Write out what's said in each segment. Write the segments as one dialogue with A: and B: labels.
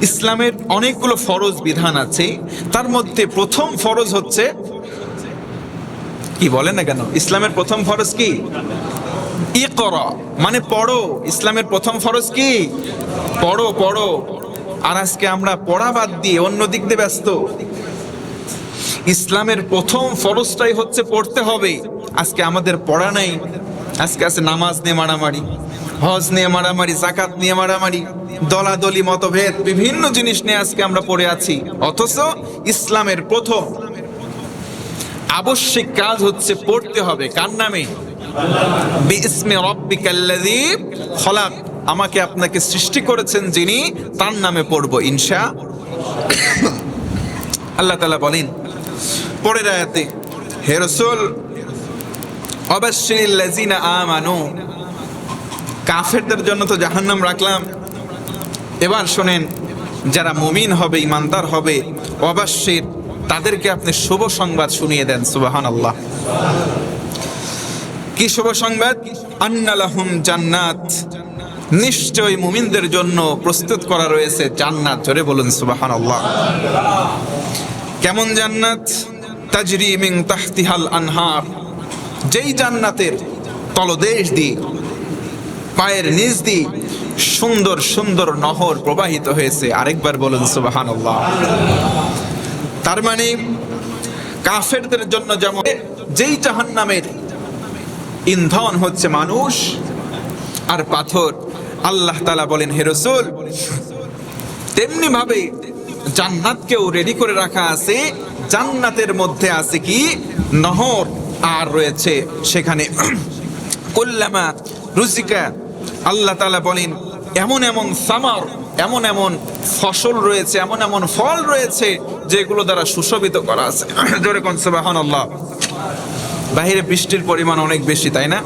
A: ইসলামের অনেকগুলো ফরজ বিধান আছে, তার মধ্যে প্রথম ফরজ হচ্ছে কি বলেন না কেন, ইসলামের প্রথম ফরজ কি? ইকরা, মানে পড়ো। ইসলামের প্রথম ফরজ কি? পড়ো পড়ো। আর আজকে আমরা পড়া বাদ দিয়ে অন্য দিক দিয়ে ব্যস্ত। ইসলামের প্রথম ফরজটাই হচ্ছে পড়তে হবে। আজকে আমাদের পড়া নাই। আজকে আছে নামাজ নিয়ে মারামারি, হজ নিয়ে মারামারি, যাকাত নিয়ে মারামারি, দলাদলি, মতভেদ, বিভিন্ন জিনিস নিয়ে আজকে আমরা পড়ে আছি। অথচ ইসলামের প্রথম আবশ্যিক কাজ হচ্ছে পড়তে হবে। কার নামে? বিইসমি রাব্বিকাল্লাযী খলাক, আমাকে আপনাকে সৃষ্টি করেছেন যিনি, তার নামে পড়বো ইনশা আল্লাহ তাআলা বলেন পরের আয়াতে, হে রাসূল অবাশশিরিল লাযিনা আমানু, কাফেরদের জন্য তো জাহান্নাম রাখলাম, এবার শোনেন যারা মুমিন হবে, ইমানদার হবে, অবাশশির, তাদেরকে আপনি শুভ সংবাদ শুনিয়ে দেন। সুবহানাল্লাহ। কি শুভ সংবাদ? আন্না লাহুম জান্নাত, নিশ্চয় মুমিনদের জন্য প্রস্তুত করা রয়েছে জান্নাত। জোরে বলুন সুবহানাল্লাহ। কেমন জান্নাত? তাজরি মিন তাহতিহাল আনহার, যেই জান্নাতের তলদেশ দিয়ে, পায়ের নিচ দিয়ে সুন্দর সুন্দর নহর প্রবাহিত হয়েছে। আরেকবার বলুন সুবহানাল্লাহ। তার মানে কাফেরদের জন্য যেমন যেই জাহান্নামের ইন্ধন হচ্ছে মানুষ আর পাথর, আল্লাহ তাআলা বলেন হে রাসূল তেমনি ভাবে জান্নাতকেও রেডি করে রাখা আছে। জান্নাতের মধ্যে আছে কি? নহর, আর রয়েছে সেখানে কুল্লামা রুজিকা, আল্লাহ তাআলা বলেন এমন এমন সামার, এমন এমন ফসল রয়েছে, এমন এমন ফল রয়েছে যেগুলো দ্বারা সুশোভিত করা আছে। জোরে কোন সুবহানাল্লাহ। বাহিরে বৃষ্টির পরিমাণ অনেক বেশি, তাই না?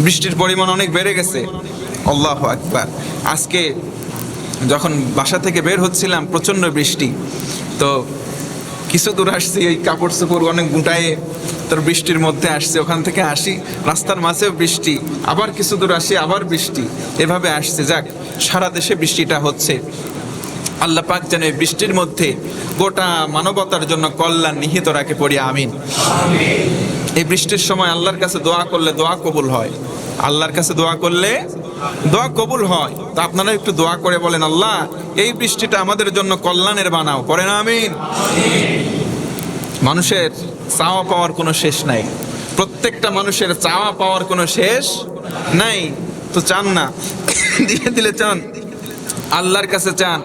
A: বৃষ্টির পরিমাণ অনেক বেড়ে গেছে। আল্লাহু আকবার। আজকে যখন বাসা থেকে বের হচ্ছিলাম প্রচন্ড বৃষ্টি, তো কিছু দূর আসছি, এই কাপড় চোপড় অনেক গুটায়ে তোর বৃষ্টির মধ্যে আসছে, ওখান থেকে আসি রাস্তার মাঝেও বৃষ্টি, আবার কিছু দূর আসি আবার বৃষ্টি, এভাবে আসছে। যাক, সারা দেশে বৃষ্টিটা হচ্ছে। আল্লাহ পাক যেন এই বৃষ্টির মধ্যে গোটা মানবতার জন্য কল্যাণ নিহিত রাখে, পড়ি আমিন। এই বৃষ্টির সময় আল্লাহর কাছে দোয়া করলে দোয়া কবুল হয়। আল্লাহর কাছে দোয়া করলে দোয়া কবুল হয়। তা আপনারা একটু দোয়া করে বলেন, আল্লাহ এই বৃষ্টিটা আমাদের জন্য কল্যাণের বানাও, পড়েন আমিন। মানুষের চাওয়া পাওয়ার কোনো শেষ নাই, প্রত্যেকটা মানুষের চাওয়া পাওয়ার কোনো শেষ নাই। তো চান না, দিলে দিলে চান, আল্লাহর কাছে চান।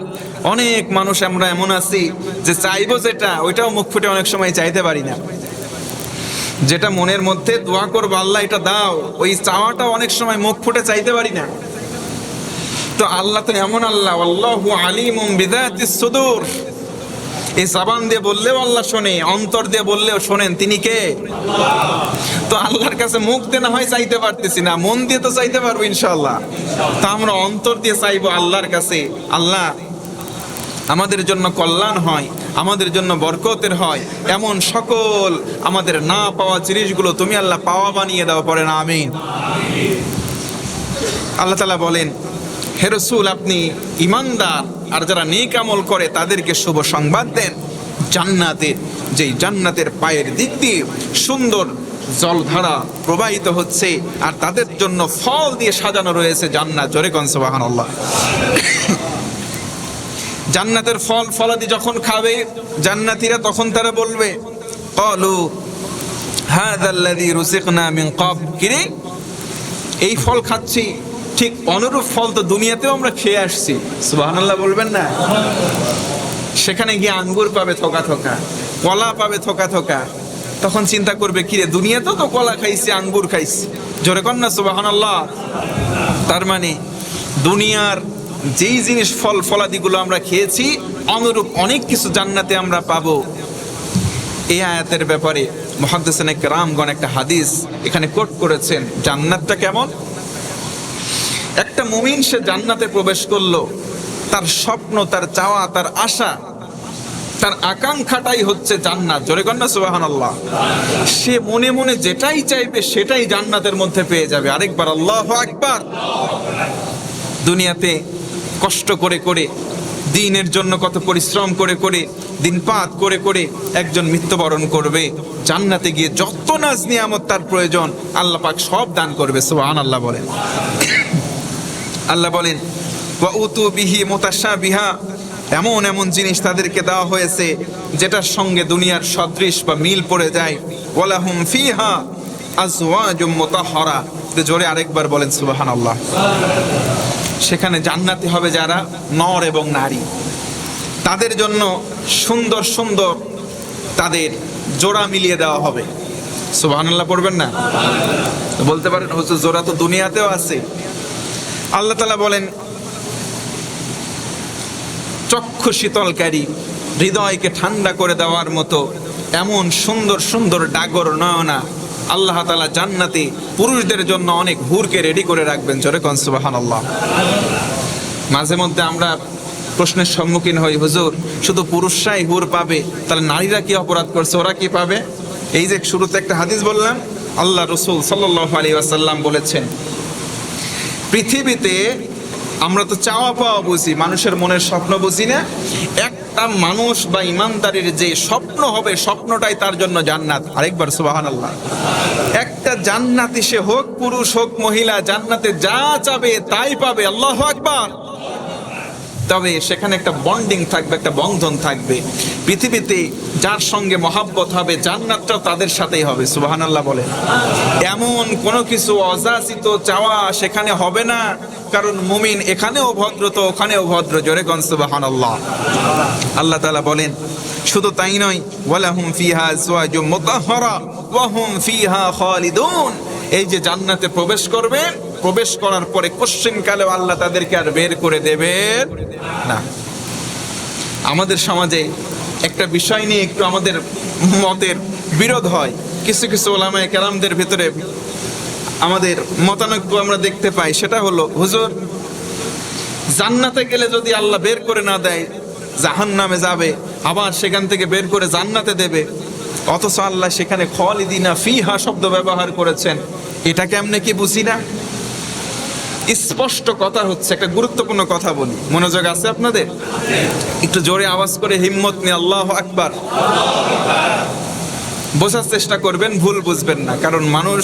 A: অনেক মানুষ আমরা এমন আছি যে চাইবো যেটা, ওইটাও মুখ ফুটে অনেক সময় চাইতে পারি না। যেটা মনের মধ্যে দোয়া করবো আল্লাহ এটা দাও, ওই চাওয়াটা অনেক সময় মুখ ফুটে চাইতে পারি না। তো আল্লাহ তো এমন আল্লাহ, আল্লাহু আলিমুম বিযাতিস সুদূর, এই জবান দিয়ে বললেও আল্লাহ শোনে, অন্তর দিয়ে বললেও শোনেন। তিনি কে? তো আল্লাহর কাছে মুখ দিয়ে না হয় চাইতে পারতেছি না, মন দিয়ে তো চাইতে পারবো ইনশাআল্লাহ। তা আমরা অন্তর দিয়ে চাইবো আল্লাহর কাছে, আল্লাহ আমাদের জন্য কল্যাণ হয়, আমাদের জন্য বরকতের হয়, এমন সকল আমাদের না পাওয়া জিনিসগুলো তুমি আল্লাহ পাওয়া বানিয়ে দাও, পড়েন আমিন। আল্লাহ তাআলা বলেন হে রাসূল আপনি ঈমানদার আর যারা নেক আমল করে তাদেরকে শুভ সংবাদ দেন জান্নাতের, যেই জান্নাতের পায়ের দিক দিয়ে সুন্দর জলধারা প্রবাহিত হচ্ছে, আর তাদের জন্য ফল দিয়ে সাজানো রয়েছে জান্নাত। জোরে কোন সুবহানাল্লাহ। জান্নাতের ফল ফলাদি যখন খাবে জান্নাতীরা, তখন তারা বলবে ক্বালু হাযাল্লাযী রুযিকনা মিন ক্বাবল, কিরে এই ফল খাচ্ছি, ঠিক অনুরূপ ফল তো দুনিয়াতেও আমরা খেয়ে আসছি। সুবহানাল্লাহ বলবেন না? সেখানে গিয়ে আঙ্গুর পাবে থোকা থোকা, কলা পাবে থোকা থোকা, তখন চিন্তা করবে কিরে দুনিয়াতেও তো কলা খাইছি, আঙ্গুর খাইছি। জোরে কর না সুবহানাল্লাহ। তার মানে দুনিয়ার যেই জিনিস ফল ফলাদিগুলো আমরা খেয়েছি, অনুরূপ অনেক কিছু জান্নাতে আমরা পাবো। এই আয়াতের ব্যাপারে মুহাদ্দিসিনে কেরামগণ একটা হাদিস এখানে কোট করেছেন। জান্নাতটা কেমন? একটা মুমিন সে জান্নাতে প্রবেশ করলো, তার স্বপ্ন, তার চাওয়া, তার আশা, তার আকাঙ্ক্ষাটাই হচ্ছে জান্নাত। জোরে কর না সুবহানাল্লাহ। সে মনে মনে যেটাই চাইবে সেটাই জান্নাতের মধ্যে পেয়ে যাবে। আরেকবার আল্লাহু আকবার। দুনিয়াতে কষ্ট করে করে দিনের জন্য কত পরিশ্রম করে করে দিনপাত করে করে একজন মৃত্যুবরণ করবে, জান্নাতে গিয়ে যত নাজ নিয়ামত তার প্রয়োজন আল্লাহ পাক সব দান করবে। সুবহানাল্লাহ বলেন। আল্লাহ বলেন ওয়া উতু বিহি মুতাশাবিহা, এমন এমন জিনিস তাদেরকে দেওয়া হয়েছে যেটার সঙ্গে দুনিয়ার সদৃশ বা মিল পড়ে যায়। ওয়ালাহুম ফিহা আজওয়াজুম মুতাহহারা, জোরে আরেকবার বলেন সুবহানাল্লাহ। সেখানে জান্নাতি হবে যারা নর এবং নারী, তাদের জন্য সুন্দর সুন্দর তাদের জোড়া মিলিয়ে দেওয়া হবে। সুবহানাল্লাহ পড়বেন না? বলতে পারেন হুজুর জোড়া তো দুনিয়াতেও আছে। আল্লাহ তাআলা বলেন চক্ষু শীতলকারী, হৃদয়কে ঠান্ডা করে দেওয়ার মতো এমন সুন্দর সুন্দর ডাগর নয়না আল্লাহ তাআলা জান্নাতে পুরুষদের জন্য অনেক হুরকে রেডি করে রাখবেন। জোরে কোন সুবহানাল্লাহ। মাঝে মধ্যে আমরা প্রশ্নের সম্মুখীন হই, হুজুর শুধু পুরুষরাই হুর পাবে, তাহলে নারীরা কি অপরাধ করছে, ওরা কি পাবে? এই যে শুরুতে একটা হাদিস বললাম, আল্লাহ রাসূল সাল্লাল্লাহু আলাইহি ওয়াসাল্লাম বলেছেন পৃথিবীতে আমরা তো চাওয়া পাওয়া বুঝি, মানুষের মনের স্বপ্ন বুঝি না। একটা মানুষ বা ইমানদারের যে স্বপ্ন হবে, স্বপ্নটাই তার জন্য জান্নাত। আরেকবার সুবহানাল্লাহ। একটা জান্নাতি, সে হোক পুরুষ হোক মহিলা, জান্নাতে যা চাবে তাই পাবে। আল্লাহু আকবার। তবে সেখানে একটা বন্ডিং থাকবে, একটা বন্ধন থাকবে। পৃথিবীতে যার সঙ্গে মহাব্বত হবে, জান্নাতটাও তাদের সাথেই হবে। সুবহানাল্লাহ বলে। এমন কোনো কিছু অযাচিত চাওয়া সেখানে হবে না, কারণ মুমিন এখানেও ভদ্র তো ওখানেও ভদ্র। জোরে কোন সুবহানাল্লাহ। আল্লাহ তাআলা বলেন শুধু তাই নয়, ওয়ালাহুম ফিহা আজওয়াজুম মুতাহহারা ওয়া হুম ফিহা খালিদুন। এই যে জান্নাতে প্রবেশ করবে, প্রবেশ করার পরে কোশ্চিনকালেও আল্লাহ তাদেরকে আর বের করে দেবেন না। আমাদের সমাজে একটা বিষয় নিয়ে একটু আমাদের মতের বিরোধ হয়। কিছু কিছু উলামায়ে কেরামদের ভিতরে আমাদের মতানৈক্য আমরা দেখতে পাই। সেটা হলো, হুজুর জান্নাতে গেলে যদি আল্লাহ বের করে না দেয়, জাহান্নামে যাবে, আবার সেখান থেকে বের করে জান্নাতে দেবে, অথচ আল্লাহ সেখানে খালিদিনা ফিহা শব্দ ব্যবহার করেছেন। এটা কেমনে কি বুঝি না। স্পষ্ট কথা হচ্ছে, একটা গুরুত্বপূর্ণ কথা বলি, মনোযোগ আছে আপনাদের? একটু জোরে আওয়াজ করে হিম্মত নিয়ে আল্লাহু আকবার বোঝার চেষ্টা করবেন, ভুল বুঝবেন না। কারণ মানুষ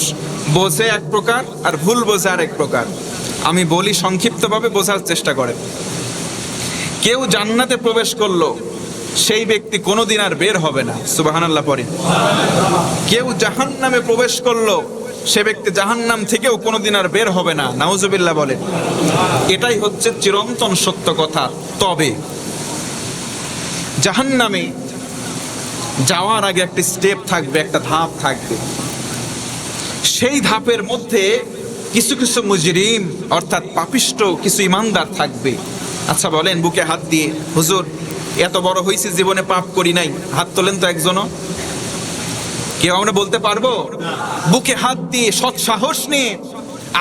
A: বোঝে এক প্রকার আর ভুল বোঝে আরেক প্রকার। আমি বলি সংক্ষিপ্তভাবে, বোঝার চেষ্টা করেন। কেউ জান্নাতে প্রবেশ করলো, সেই ব্যক্তি কোনোদিন আর বের হবে না। সুবহানাল্লাহ পড়ে। কেউ জাহান্নামে প্রবেশ করলো, সে ব্যক্তি জাহান্নাম থেকেও কোনোদিন আর বের হবে না। নাউজুবিল্লাহ বলেন। এটাই হচ্ছে চিরন্তন সত্য কথা। তবে জাহান্নামে যাওয়ার আগে একটা স্টেপ থাকবে, একটা ধাপ থাকবে। সেই ধাপের মধ্যে কিছু কিছু মুজরিম অর্থাৎ পাপিষ্ট কিছু ইমানদার থাকবে। আচ্ছা বলেন বুকে হাত দিয়ে, হুজুর এত বড় হয়েছে জীবনে পাপ করি নাই, হাত তোলেন তো একজনও। কেউ আমরা বলতে পারবো? বুকে হাত দিয়ে সৎ সাহস নিয়ে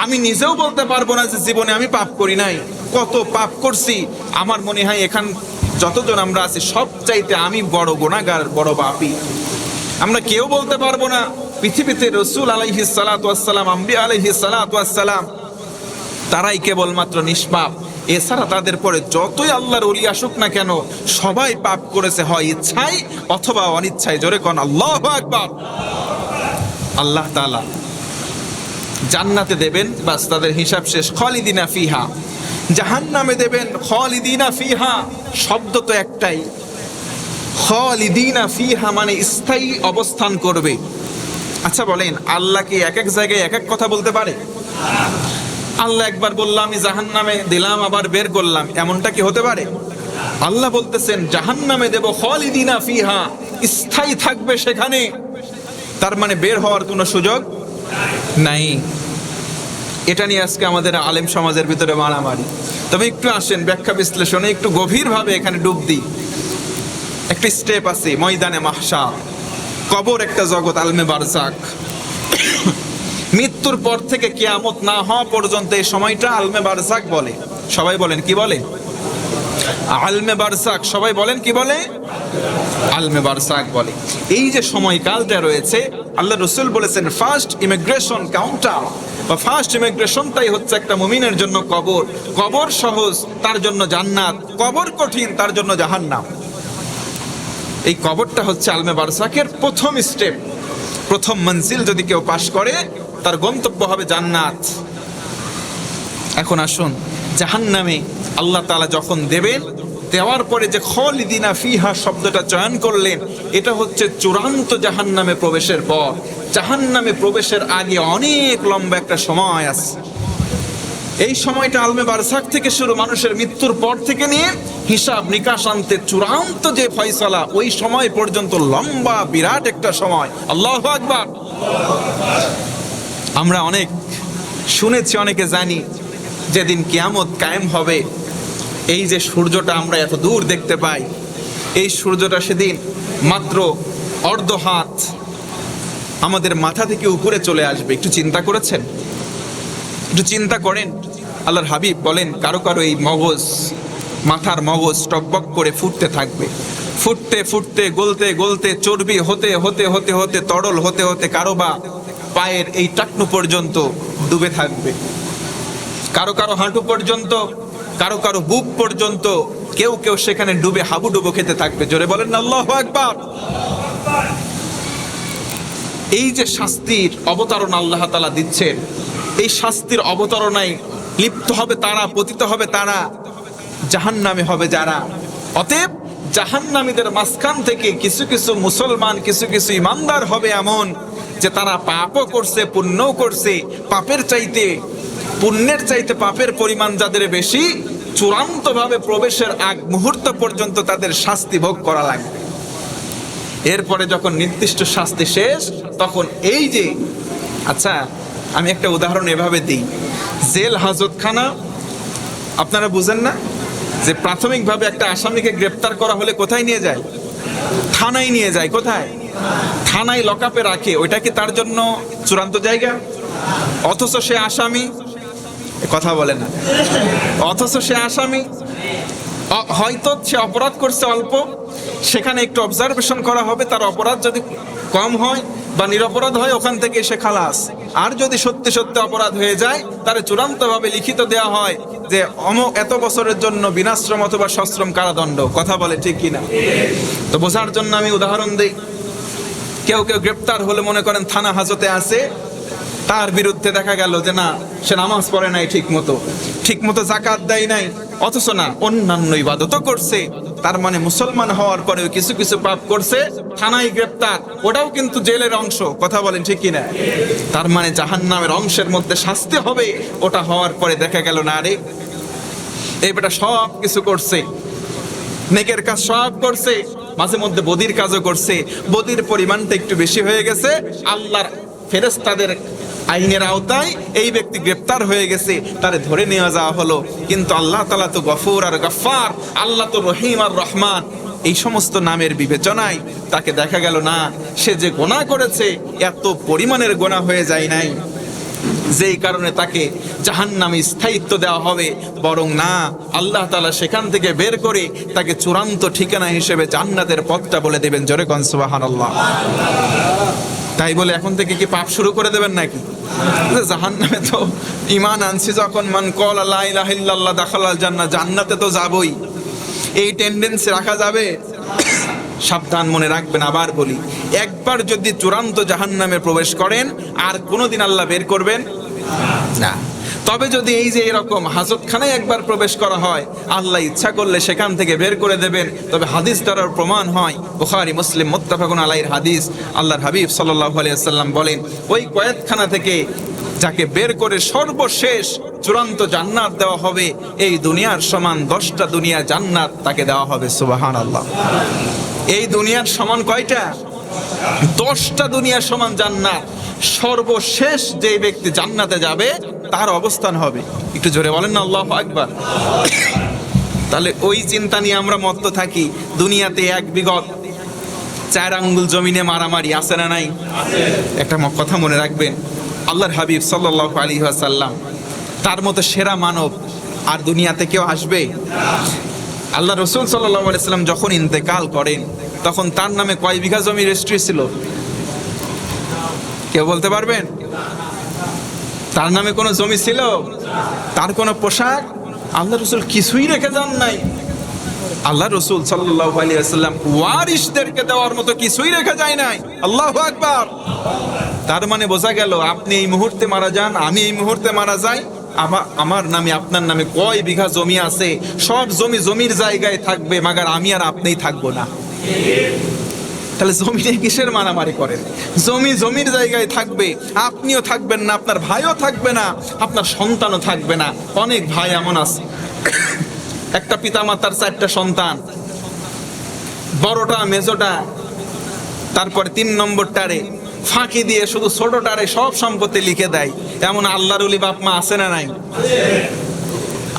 A: আমি নিজেও বলতে পারবো না যে জীবনে আমি পাপ করি নাই। কত পাপ করছি। আমার মনে হয় এখান যতজন আমরা আছি সবচাইতে আমি বড় গুনাহগার, বড় পাপী। আমরা কেউ বলতে পারবো না। পৃথিবীতে রাসূল আলাইহিস সালাতু ওয়াস সালাম, আম্বিয়া আলাইহিস সালাতু ওয়াস সালাম, তারাই কেবলমাত্র নিষ্পাপ। এছাড়া তাদের পরে যতই আল্লাহর ওলি আসুক না কেন, সবাই পাপ করেছে, হয় ইচ্ছায় অথবা অনিচ্ছায়। জোরে কোন আল্লাহু আকবার। আল্লাহ তাআলা জান্নাতে দেবেন, বাস তাদের হিসাব শেষ। খালিদিনা ফিহা। জাহান্নামে দেবেন খালিদিনা ফিহা। শব্দ তো একটাই, খালিদিনা ফিহা মানে স্থায়ী অবস্থান করবে। আচ্ছা বলেন, আল্লাহ কি এক এক জায়গায় এক এক কথা বলতে পারে? আল্লাহ একবার বললাম আমি জাহান্নামে দিলাম, আবার বের করলাম, এমনটা কি হতে পারে? আল্লাহ বলতেছেন জাহান্নামে দেব খালিদিনা ফিহা, স্থায়ী থাকবে সেখানে। তার মানে বের হওয়ার কোনো সুযোগ নাই। এটা নিয়ে আজকে আমাদের আলেম সমাজের ভিতরে মারামারি। তবে একটু আসেন ব্যাখ্যা বিশ্লেষণে একটু গভীরভাবে এখানে ডুব দিই। একটা স্টেপ আছে ময়দানে মাহশার, কবর একটা জগৎ, আলমে বারজাক। মৃত্যুর পর থেকে কিয়ামত না হওয়া পর্যন্ত এই সময়টা আলমে বারজাক বলে। সবাই বলেন কি বলে? আলমে বারজাক। সবাই বলেন কি বলে? আলমে বারজাক বলে। এই যে সময়কালটা রয়েছে, আল্লাহ রাসূল বলেছেন ফার্স্ট ইমিগ্রেশন কাউন্টার, বা ফার্স্ট ইমিগ্রেশনটাই হচ্ছে একটা মুমিনের জন্য কবর। কবর সহজ, তার জন্য জান্নাত। কবর কঠিন, তার জন্য জাহান্নাম। এই কবরটা হচ্ছে আলমে বারসাকের প্রথম স্টেপ, প্রথম মঞ্জিল। যদি কেউ পাশ করে তার গন্তব্য হবে জান্নাত। এখন আসুন, জাহান্নামে আল্লাহ তাআলা যখন দেবেন, দেওয়ার পরে যে খালিদিনা ফিহা শব্দটা চয়ন করলেন, এটা হচ্ছে চূড়ান্ত জাহান্নামে প্রবেশের পর। জাহান্নামে প্রবেশের আগে অনেক লম্বা একটা সময় আছে। এই সময়টা আলমে বারসাক থেকে শুরু, মানুষের মৃত্যুর পর থেকে নিয়ে হিসাব নিকাশ আনতে চূড়ান্ত যে ফয়সালা, ওই সময় পর্যন্ত লম্বা বিরাট একটা সময়। আল্লাহু আকবার। আমরা অনেক শুনেছি, অনেকে জানি, যেদিন কিয়ামত কায়েম হবে, এই যে সূর্যটা আমরা এত দূর দেখতে পাই, এই সূর্যটা সেদিন মাত্র অর্ধ হাত আমাদের মাথা থেকে উপরে চলে আসবে। একটু চিন্তা করেছেন? একটু চিন্তা করেন। আল্লাহর হাবিব বলেন, কারো কারো এই মগজ, মাথার মগজ টকবক করে ফুটতে থাকবে, ফুটতে ফুটতে গলতে গলতে চর্বি হতে হতে হতে হতে তরল হতে হতে কারো বা পায়ের এই টাকনু পর্যন্ত ডুবে থাকবে, কারো কারো হাঁটু পর্যন্ত, কারো কারো বুক পর্যন্ত, কেউ কেউ সেখানে ডুবে হাবুডুবু খেতে থাকবে। জোরে বলেন না আল্লাহু আকবার। এই যে শাস্তির অবতারণা আল্লাহ তাআলা দিচ্ছেন, এই শাস্তির অবতারণায় লিপ্ত হবে তারা, পতিত হবে তারা, জাহান্নামে হবে যারা। অতএব জাহান্নামীদের মাঝখান থেকে কিছু কিছু মুসলমান, কিছু কিছু ইমানদার হবে এমন যে তারা পাপও করছে, পুণ্যও করছে। পাপের চাইতে, পুণ্যের চাইতে পাপের পরিমাণ যাদের বেশি, চূড়ান্তভাবে প্রবেশের আগ মুহূর্ত পর্যন্ত তাদের শাস্তি ভোগ করা লাগবে। এরপরে যখন নির্দিষ্ট শাস্তি শেষ, তখন এই যে, আচ্ছা আমি একটা উদাহরণ এভাবে দিই, জেল হাজতখানা আপনারা বুঝেন না? যে প্রাথমিকভাবে একটা আসামিকে গ্রেপ্তার করা হলে কোথায় নিয়ে যায়? থানায় নিয়ে যায়। কোথায়? থানায় লকআপে রাখে। ওইটা কি তার জন্য চূড়ান্ত জায়গা? অথচ সে আসামি, কথা বলে না, অথচ সে আসামি, হয়তো সে অপরাধ করছে অল্প, সেখানে একটু অবজারভেশন করা হবে, তার অপরাধ যদি কম হয় বা নিরপরাধ হয়, ওখান থেকে সে খালাস। আর যদি সত্যি সত্যি অপরাধ হয়ে যায়, তার চূড়ান্তভাবে লিখিত দেওয়া হয় যে এত বছরের জন্য বিনাশ্রম অথবা সশ্রম কারাদণ্ড। কথা বলে ঠিক কিনা? তো বোঝার জন্য আমি উদাহরণ দিই। কেউ কেউ গ্রেপ্তার হলে মনে করেন থানা হাজতে আছে, তার বিরুদ্ধে দেখা গেল যে না, সে নামাজ পড়ে নাই ঠিক মতো যাকাত দেয় নাই, অথচ না অন্যান্য ইবাদতও করছে, তার মানে মুসলমান হওয়ার পরেও কিছু কিছু পাপ করছে, থানায় গ্রেপ্তার, ওটাও কিন্তু জেলের অংশ। কথা বলেন ঠিক কিনা? তার মানে জাহান্নামের অংশের মধ্যে শাস্তি হবে। ওটা হওয়ার পরে দেখা গেল না, আরে এই বেটা সব কিছু করছে, নেকের কাজ সব করছে, মাঝে মধ্যে বদির কাজও করছে, বদির পরিমাণটা একটু বেশি হয়ে গেছে, আল্লাহর ফেরেশতাদের আইনের আওতায় এই ব্যক্তি গ্রেপ্তার হয়ে গেছে, তারে ধরে নিয়ে যাওয়া হলো। কিন্তু আল্লাহ তাআলা তো গফুর আর গফফার, আল্লাহ তো রহিম আর রহমান, এই সমস্ত নামের বিবেচনায় তাকে দেখা গেল না, সে যে গুনাহ করেছে এত পরিমাণের গুনাহ হয়ে যায় নাই যেই কারণে তাকে জাহান্নামে স্থায়িত্ব দেওয়া হবে, বরং না, আল্লাহ তাআলা সেখান থেকে বের করে তাকে চূড়ান্ত ঠিকানা হিসেবে জান্নাতের পথটা বলে দেবেন। জোরে কোন সুবহানাল্লাহ। তাই বলে এখন থেকে কি পাপ শুরু করে দেবেন নাকি? জাহান্নামে তো ঈমান আনছি যখন, মান ক্বালা লা ইলাহা ইল্লাল্লাহ দাখালাল জান্নাহ, জান্নাতে তো যাবই, এই টেন্ডেন্সি রাখা যাবে? সাবধান, মনে রাখবেন, আবার বলি, একবার যদি চূড়ান্ত জাহান্নামে প্রবেশ করেন আর কোনোদিন আল্লাহ বের করবেন না। তবে যদি এই যে এরকম হাজতখানায় একবার প্রবেশ করা হয়, আল্লাহ ইচ্ছা করলে সেখান থেকে বের করে দেবেন। তবে হাদিস দ্বারা প্রমাণ হয়, বুখারী মুসলিম মুত্তাফাকুন আলাইহির হাদিস, আল্লাহর হাবিব সাল্লাল্লাহু আলাইহি ওয়াসাল্লাম বলেন, ওই কয়েদখানা থেকে যাকে বের করে সর্বশেষ চূড়ান্ত জান্নাত দেওয়া হবে, এই দুনিয়ার সমান 10টা দুনিয়া জান্নাত তাকে দেওয়া হবে। সুবহানাল্লাহ। এই দুনিয়ার সমান কয়টা? 10টা দুনিয়ার সমান জান্নাত। সর্বশেষ যে ব্যক্তি জান্নাতে যাবে তার অবস্থান হবে, একটু জোরে বলেন না আল্লাহু আকবার। তাহলে ওই চিন্তা নিয়ে আমরা মত্ত থাকি, দুনিয়াতে এক বিগত 4 আঙ্গুল জমিনে মারামারি আছে না নাই? একটা কথা মনে রাখবেন, আল্লাহর হাবিব সাল্লাল্লাহু আলাইহি ওয়াসাল্লাম, তার মতো সেরা মানব আর দুনিয়াতে কেউ আসবে? আল্লাহ রাসূল সাল্লাল্লাহু আলাইহি ওয়াসাল্লাম যখন ইন্তেকাল করেন, তখন তার নামে কয় বিঘা জমি রেজিস্ট্রি ছিল? কেউ বলতে পারবেন? তার নামে কোনো জমি ছিল, তার কোনো পোশাক? আল্লাহ রসুল কিছুই রেখে যান নাই। আল্লাহ রসুল সাল্লাল্লাহু আলাইহি ওয়াসাল্লাম ওয়ারিসদেরকে দেওয়ার মতো কিছুই রেখে যায় নাই। আল্লাহু আকবার। তার মানে বোঝা গেল, আপনি এই মুহূর্তে মারা যান, আমি এই মুহূর্তে মারা যাই, আমার নামে আপনার নামে কয় বিঘা জমি আছে, সব জমি জমির জায়গায় থাকবে, মাগার আমি আর আপনিই থাকবো না। তাহলে জমি নিয়ে কিসের মারামারি করেন? জমি জমির জায়গায় থাকবে, আপনিও থাকবেন না, আপনার ভাইও থাকবে না, আপনার সন্তানও থাকবে না। অনেক ভাই এমন আছে, একটা পিতা মাতার 4টা সন্তান, বড়টা মেজোটা, তারপরে 3 নম্বরটারে ফাঁকি দিয়ে শুধু ছোটটারে সব সম্পত্তি লিখে দেয়। এমন আল্লাহর ওলি বাপ মা আছে না নাই?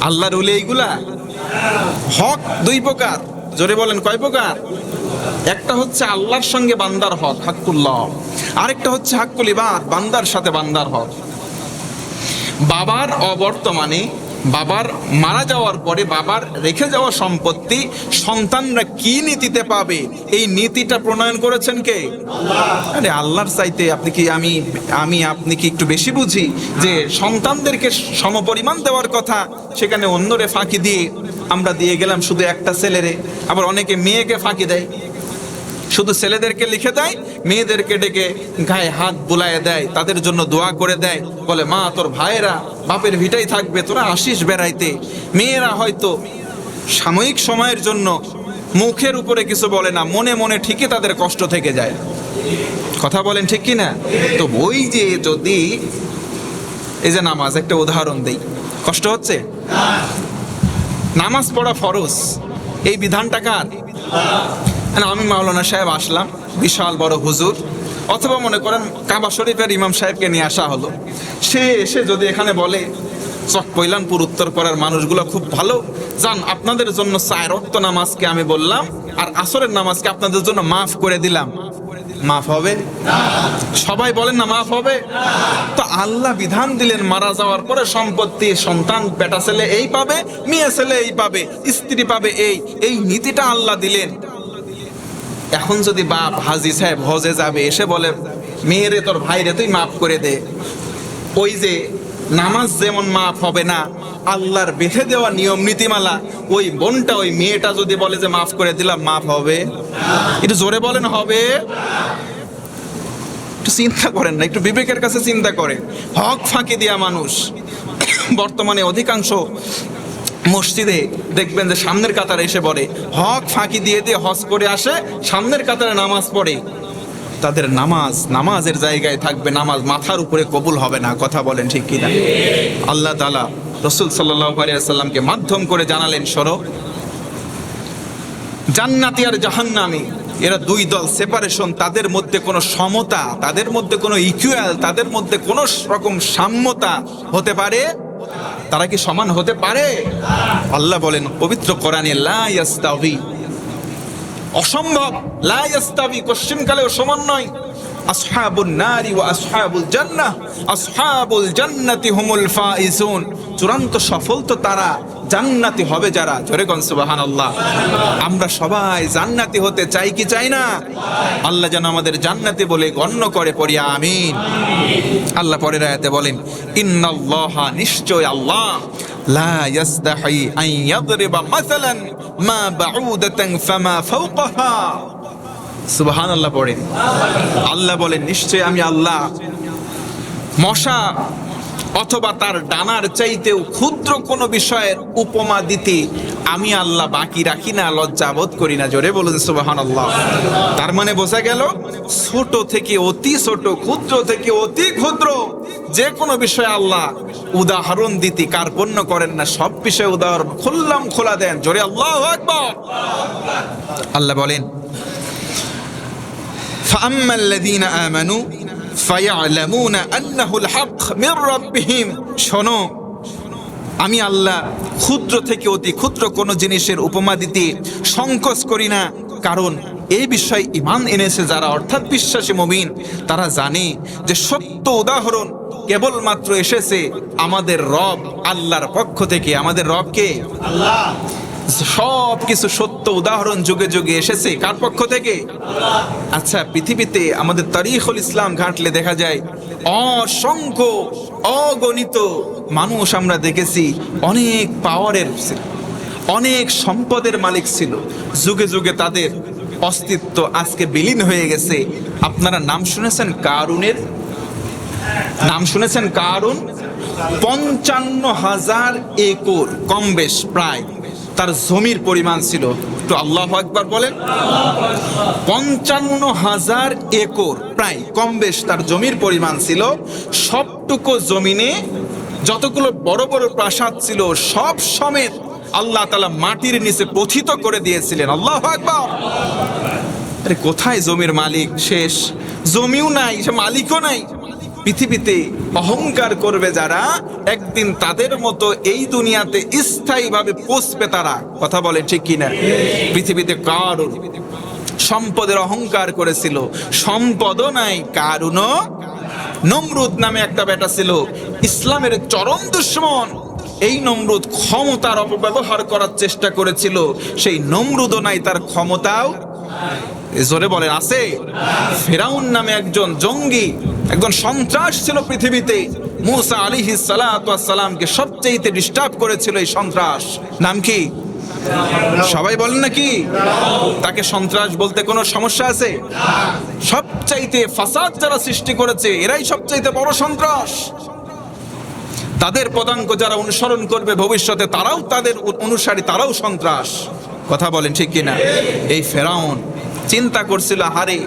A: আল্লাহর ওলি এইগুলা। হক 2 প্রকার, জোরে বলেন কয় প্রকার? একটা হচ্ছে আল্লাহর সঙ্গে বান্দার হক, হাক্কুল্লাহ। আরেকটা হচ্ছে হাক্কুল ইবাদ, বান্দার সাথে বান্দার হক। বাবার অবর্তমানে, বাবার মারা যাওয়ার পরে বাবার রেখে যাওয়া সম্পত্তি সন্তানরা কি নীতিতে পাবে, এই নীতিটা প্রণয়ন করেছেন কে? আরে আল্লাহর চাইতে আপনি কি একটু বেশি বুঝি যে সন্তানদেরকে সমপরিমাণ দেওয়ার কথা, সেখানে অন্যরে ফাঁকি দিয়ে আমরা দিয়ে গেলাম শুধু একটা ছেলেরে। আবার অনেকে মেয়েকে ফাঁকি দেয়, শুধু ছেলেদেরকে লিখে দেয়, মেয়েদেরকে ডেকে গায়ে হাত বুলায় দেয়, তাদের জন্য দোয়া করে দেয়, বলে মা তোর ভাইয়েরা বাপের ভিটাই থাকবে, তোরা আসিস বেড়াইতে। মেয়েরা হয়তো সাময়িক সময়ের জন্য মুখের উপরে কিছু বলে না, মনে মনে ঠিকই তাদের কষ্ট থেকে যায়। কথা বলেন ঠিক কি না? তো ওই যে যদি এই যে নামাজ, একটা উদাহরণ দেই, কষ্ট হচ্ছে? নামাজ পড়া ফরজ, এই বিধানটা কার? আমি মাওলানা সাহেব আসলাম, বিশাল বড় হুজুর, অথবা মনে করেন কাবা শরীফের ইমাম সাহেবকে নিয়ে আসা হলো, সে এসে যদি এখানে বলে, চককৈলানপুর উত্তরপাড়ার মানুষগুলো খুব ভালো, জান আপনাদের জন্য 4 ওয়াক্ত নামাজকে আমি বললাম আর আসরের নামাজকে আপনাদের জন্য মাফ করে দিলাম, মাফ হবে? সবাই বলেন না মাফ হবে? তো আল্লাহ বিধান দিলেন, মারা যাওয়ার পরে সম্পত্তি সন্তান, বেটা ছেলে এই পাবে, মেয়ে ছেলে এই পাবে, স্ত্রী পাবে, এই নীতিটা আল্লাহ দিলেন। এখন যদি বাপ হাজি সাহেব হজে যাবে, এসে বলে মেয়েরে তোর ভাইরে তুই মাফ করে দে, ওই যে নামাজ যেমন মাফ হবে না, আল্লাহর বেঁধে দেওয়া নিয়ম নীতিমালা, ওই বোনটা ওই মেয়েটা যদি বলে যে মাফ করে দিলাম, মাফ হবে? একটু জোরে বলেন হবে? একটু চিন্তা করেন না, একটু বিবেকের কাছে চিন্তা করেন। হক ফাঁকি দেয়া মানুষ বর্তমানে অধিকাংশ মসজিদে দেখবেন যে সামনের কাতারে এসে পড়ে, হক ফাঁকি দিয়ে দিয়ে হজ করে আসে, সামনের কাতারে নামাজ পড়ে, তাদের নামাজের জায়গায় থাকবে, নামাজ মাথার উপরে কবুল হবে না। কথা বলেন ঠিক কিনা? আল্লাহ তাআলা রাসূল সাল্লাল্লাহু আলাইহি ওয়াসাল্লামকে মাধ্যম করে জানালেন, সরো, জান্নাতি আর জাহান্নামী এরা 2 দল, সেপারেশন, তাদের মধ্যে কোনো সমতা, তাদের মধ্যে কোনো ইকুয়াল, তাদের মধ্যে কোনো রকম সাম্যতা হতে পারে? তারা কি সমান হতে পারে? আল্লাহ বলেন পবিত্র কোরআনে, লা ইয়াস্তাবি, অসম্ভব, লা ইয়াস্তাবি, কোশ্চেনকালেও সমান নয়। আসহাবুন নারি ওয়া আসহাবুল জান্নাহ, আসহাবুল জান্নাতি হুমুল ফাইজুন, চূড়ান্ত সফল তো তারা, জান্নাতি হবে যারা। জোরে কোন সুবহানাল্লাহ। আমরা সবাই জান্নাতি হতে চাই কি চাই না? আল্লাহ যেন আমাদের জান্নাতি বলে গণ্য করে, পড়ি আমিন। আল্লাহ পরের আয়াতে বলেন, ইন্নাল্লাহা, নিশ্চয় আল্লাহ, লা ইয়াস্তাহি আন ইয়াদরিবা মাসালান মা বাউদাতান ফামা ফাওকাহা। সুবহানাল্লাহ পড়েন। আল্লাহ বলেন, নিশ্চয় আমি আল্লাহ মশা অথবা তার ডানার চাইতেও ক্ষুদ্র কোনো বিষয়ের উপমা দিতে আমি আল্লাহ বাকি রাখি না, লজ্জাবোধ করি না। জোরে বলুন সুবহানাল্লাহ। তার মানে বোঝা গেল, ছোট থেকে অতি ছোট, ক্ষুদ্র থেকে অতি ক্ষুদ্র যে কোনো বিষয়ে আল্লাহ উদাহরণ দিতে কার্পণ্য করেন না, সব বিষয়ে উদাহরণ খুললাম খোলা দেন। জোরে আল্লাহু আকবার। আল্লাহ বলেন, ফাআম্মাল্লাযীনা আমানু ফায়ালামুনা আন্নাহুল হক মির রাব্বিহিম। শোনো, আমি আল্লাহ ক্ষুদ্র থেকে অতি ক্ষুদ্র কোনো জিনিসের উপমা দিতে সংকোচ করি না, কারণ এই বিষয়ে ঈমান এনেছে যারা, অর্থাৎ বিশ্বাসী মুমিন, তারা জানে যে সত্য উদাহরণ কেবলমাত্র এসেছে আমাদের রব আল্লাহর পক্ষ থেকে। আমাদের রব কে? আল্লাহ। সব কিছু সত্য উদাহরণ যুগে যুগে এসেছে কার পক্ষ থেকে? আচ্ছা, পৃথিবীতে আমাদের তারিখুল ইসলাম ঘাঁটলে দেখা যায় অসংখ্য অগণিত মানুষ আমরা দেখেছি অনেক পাওয়ারের ছিল, অনেক সম্পদের মালিক ছিল, যুগে যুগে তাদের অস্তিত্ব আজকে বিলীন হয়ে গেছে। আপনারা নাম শুনেছেন কারুনের? নাম শুনেছেন কারুন? 55,000 একর কম বেশ প্রায় তার জমির পরিমাণ ছিল। একটু আল্লাহু আকবার বলেন। 55,000 একর প্রায় কম বেশ তার জমির পরিমাণ ছিল। সবটুকু জমিনে যতগুলো বড় বড় প্রাসাদ ছিল সব সমেত আল্লাহ তাআলা মাটির নিচে পতিত করে দিয়েছিলেন। আল্লাহু আকবার। আরে কোথায় জমির মালিক? শেষ, জমিও নাই, সে মালিকও নাই। পৃথিবীতে অহংকার করবে যারা, একদিন তাদের মতো এই দুনিয়াতে স্থায়ীভাবে পৌঁছবে তারা। কথা বলে ঠিক কিনা? পৃথিবীতে কারুন সম্পদের অহংকার করেছিল, সম্পদও নাই। কারুনও, নমরুদ নামে একটা বেটা ছিল, ইসলামের চরম দুশমন। এই নমরুদ ক্ষমতার অপব্যবহার করার চেষ্টা করেছিল। সেই নমরুদও নাই, তার ক্ষমতাও জোরে বলেন আছে। ফেরাউন নামে একজন জঙ্গি, একজন সন্ত্রাস ছিল পৃথিবীতে। মুসা আলাইহিস সালাতু ওয়াস সালামকে সবচেয়ে ডিস্টার্ব করেছিল এই সন্ত্রাস। নাম কি? সবাই বলেন নাকি? তাকে সন্ত্রাস বলতে কোনো সমস্যা আছে? সবচাইতে ফাসাদ যারা সৃষ্টি করেছে এরাই সবচাইতে বড় সন্ত্রাস। তাদের পদাঙ্ক যারা অনুসরণ করবে ভবিষ্যতে তারাও, তাদের অনুসারী তারাও সন্ত্রাস। কথা বলেন ঠিক কিনা? এই ফেরাউন চিন্তা করছিল, হারে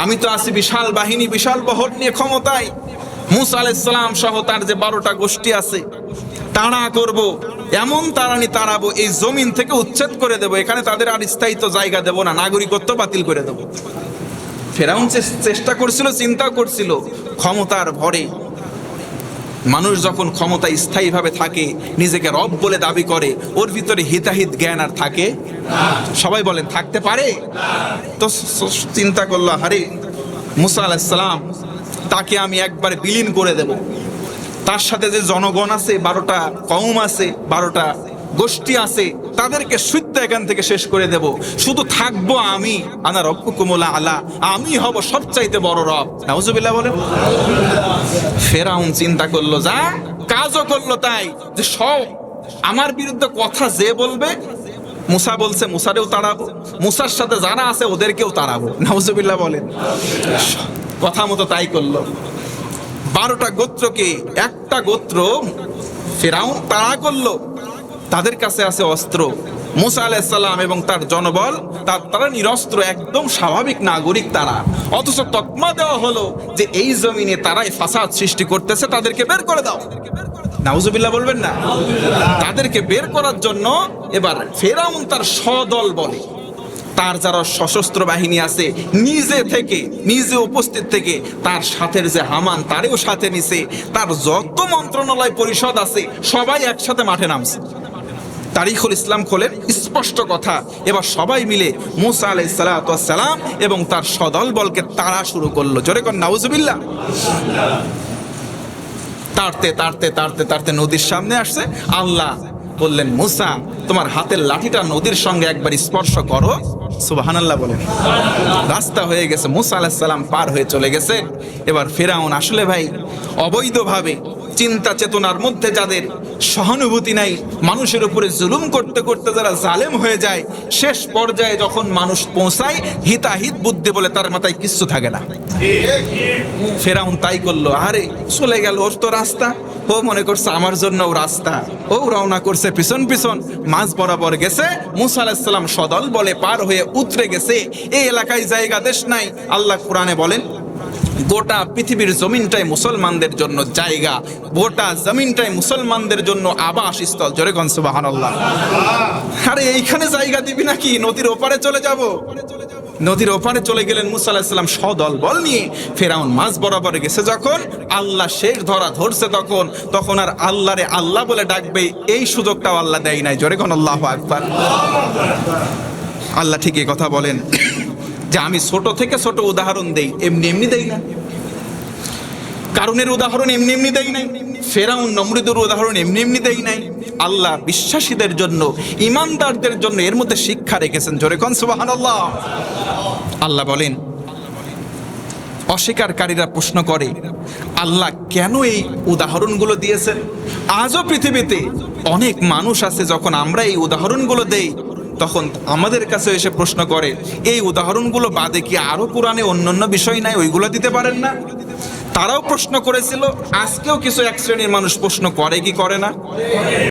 A: আমি তো আছি বিশাল বাহিনী, বিশাল বহর নিয়ে ক্ষমতায়। মুসা আলাইহিস সালাম সহ তার যে 12টা গোষ্ঠী আছে তাড়া করব, এমন তাড়ানি তাড়াবো এই জমিন থেকে উচ্ছেদ করে দেব, এখানে তাদের আর স্থায়িত্ব জায়গা দেব না, নাগরিকত্ব বাতিল করে দেব। ফেরাউন চেষ্টা করছিল, চিন্তা করছিল, ক্ষমতার ভরে মানুষ যখন ক্ষমতায় স্থায়ীভাবে থাকে, নিজেকে রব বলে দাবি করে, ওর ভিতরে হিতাহিত জ্ঞান আর থাকে? সবাই বলেন থাকতে পারে? তো চিন্তা করলো, আরে মুসা আলাইহিস সালাম তাকে আমি একবারে বিলীন করে দেব। তার সাথে যে জনগণ আছে, 12টা কওম আছে, 12টা গোষ্ঠী আছে, তাদেরকে সুদ্ধ এখান থেকে শেষ করে দেব। শুধু থাকবো আমি, আনা রব্বুকুমুল আলা, আমি হব সবচাইতে বড় রব। নাউজুবিল্লাহ বলেন। ফেরাউন চিন্তা করলো, যা কাজও করলো তাই, যে সব আমার বিরুদ্ধে কথা যে বলবে, মুসা বলছে মুসারেও তাড়াবো, মুসার সাথে যারা আছে ওদেরকেও তাড়াবো। নাউজুবিল্লাহ বলেন। কথা মতো তাই করলো। 12টা গোত্রকে একটা গোত্র ফেরাউন তাড়া করলো, তাদের কাছে আছে অস্ত্র। মুসা আলাইহিস সালাম এবং তার জনবল তারা নিরস্ত্র, একদম স্বাভাবিক নাগরিক তারা, অথচ তকমা দেওয়া হলো যে এই জমিনে তারাই ফাসাদ সৃষ্টি করতেছে, তাদেরকে বের করে দাও। নাউজুবিল্লাহ বলবেন না? তাদেরকে বের করার জন্য এবার ফেরাউন তার সদল বলে, তার যারা সশস্ত্র বাহিনী আছে নিজে উপস্থিত থেকে তার সাথে যে হামান তারেও সাথে নিছে, তার যত মন্ত্রণালয় পরিষদ আছে সবাই একসাথে মাঠে নামছে। তারিখুল ইসলাম খোলেন, স্পষ্ট কথা। এবার সবাই মিলে মুসা আলাইহিস সালাতু ওয়াস সালাম এবং তার সদল বলকে তাড়া শুরু করলো। জোরে কোন নাউজুবিল্লাহ। তাড়তে তাড়তে তাড়তে তাড়তে নদীর সামনে আসছে। আল্লাহ বললেন, মুসা তোমার হাতের লাঠিটা নদীর সঙ্গে একবার স্পর্শ করো। সুবহানাল্লাহ বলেন। রাস্তা হয়ে গেছে, মুসা আলাইহিস সালাম পার হয়ে চলে গেছে। এবার ফেরাউন আসলে ভাই অবৈধভাবে চিন্তা চেতনার মধ্যে যাদের সহানুভূতি নাই, মানুষের উপরে জুলুম করতে করতে যারা জালেম হয়ে যায়, শেষ পর্যায়ে যখন মানুষ পৌঁছায় হিতাহিত বুদ্ধি বলে তার মাথায় কিচ্ছু থাকে না। ফেরাউন তাই করলো। আরে চলে গেল, ওর তো রাস্তা, ও মনে করছে আমার জন্য ও রাস্তা, ও রওনা করছে পিছন পিছন, মাঝ বরাবর গেছে। মুসা আলাইহিস সালাম সদল বলে পার হয়ে উতরে গেছে। এই এলাকায় জায়গা দেশ নাই। আল্লাহ কোরআনে বলেন, গোটা পৃথিবীর জমিনটাই মুসলমানদের জন্য জায়গা, গোটা জমিনটাই মুসলমানদের জন্য আবাসস্থল। জোরে কোন সুবহানাল্লাহ। আরে এইখানে জায়গা দিবি নাকি? নদীর ওপারে চলে যাব। নদীর ওপারে চলে গেলেন মুসা আলাইহিস সালাম সদল বল নিয়ে। ফেরাউন মাঝ বরাবর গেছে যখন, আল্লাহ শেষ ধরছে তখন আর আল্লাহরে আল্লাহ বলে ডাকবে এই সুযোগটাও আল্লাহ দেয় নাই। জোরে কোন আল্লাহু আকবার। আল্লাহ ঠিকই কথা বলেন যে আমি ছোট থেকে ছোট উদাহরণ দেই, এমনি এমনি দেই না। কারণের উদাহরণ এমনি এমনি দেই নাই। ফেরাউন নমরুদের উদাহরণ এমনি এমনি দেই নাই। আল্লাহ বিশ্বাসীদের জন্য, ইমানদারদের জন্য এর মধ্যে শিক্ষা রেখেছেন। জোরে কোন সুবহানাল্লাহ। আল্লাহ বলেন, অস্বীকারীরা প্রশ্ন করে আল্লাহ কেন এই উদাহরণগুলো দিয়েছেন। আজও পৃথিবীতে অনেক মানুষ আছে, যখন আমরা এই উদাহরণগুলো দেই তখন আমাদের কাছে এসে প্রশ্ন করে, এই উদাহরণগুলো বাদে কি আরো কোরআনে অন্যান্য বিষয় নাই, ওইগুলো দিতে পারেন না? তারাও প্রশ্ন করেছিল, আজকেও কিছু এক শ্রেণীর মানুষ প্রশ্ন করে কি করে না?